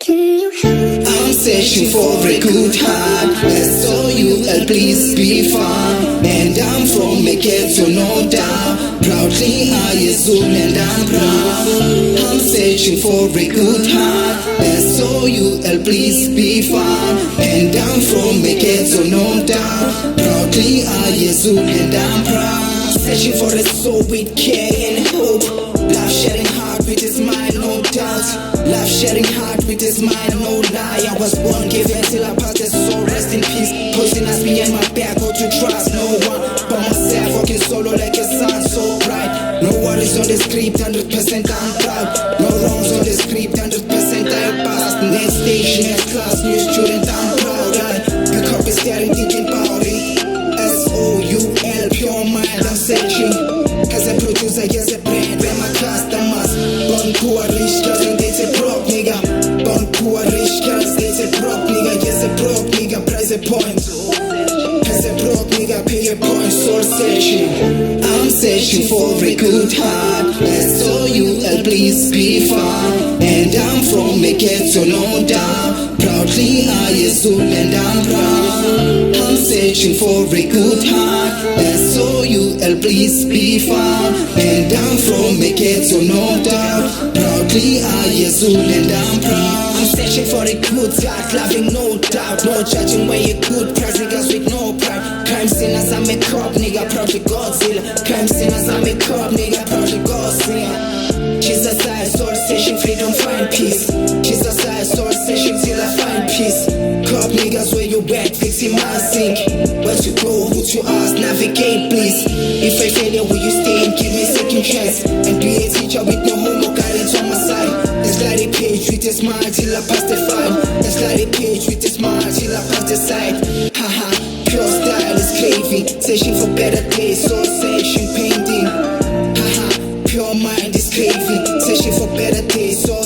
I'm searching for a good heart, so you'll please be found. And I'm from a ghetto, no doubt. Proudly I assume and I'm proud. I'm searching for a good heart, so you'll please be found. And I'm from a ghetto, no doubt. Proudly I assume and I'm proud. Searching for a soul with care and hope. Love sharing heart with his mind, no doubt. Love sharing heart with his mind, no lie. I was born given till I passed the soul, rest in peace. Poisonous me and my back, go to trust no one but myself, walking solo like a sun so bright. No worries on the script, 100% I'm proud. No wrongs on the script, 100% I passed. Next station, next class, new student, I'm proud. I pick up a staring, thinking about it. S-O-U-L, pure mind, I'm searching. As a producer, as a brand, where my customers. Born poor, rich girls, and they say broke nigga. Born poor, rich girls, they say broke nigga. Yes, a broke nigga, price a point. As a broke nigga, pay a point. Soul searching. I'm searching for a good heart, so you'll please be found. And I'm from a ghetto, no doubt. Proudly I assume and I'm proud. I'm searching for a good heart, so you'll please be found. And I'm from a ghetto, no doubt. Proudly I assume and I'm proud. I'm searching for a good heart, loving no doubt. No judging where you good price, niggas with no pride. Crime sinners, I'm a cop, nigga, proudly Godzilla. Crime sinners, I'm a cop, nigga, proudly Godzilla. Jesus, I soul searching, freedom, find peace. Jesus, I soul searching till I find peace. Cop niggas, where you at, fixing my sink. Where to go, who to ask, navigate please. If I fail, will you stay and give me second chance? And be a teacher with no homo guidance on my side. Let's light a page with a smile till I pass the file. Let's light a page with a smile till I pass the side. Haha, pure style is craving, searching for better days, soul searching, painting. Haha, pure mind is craving, searching for better days, soul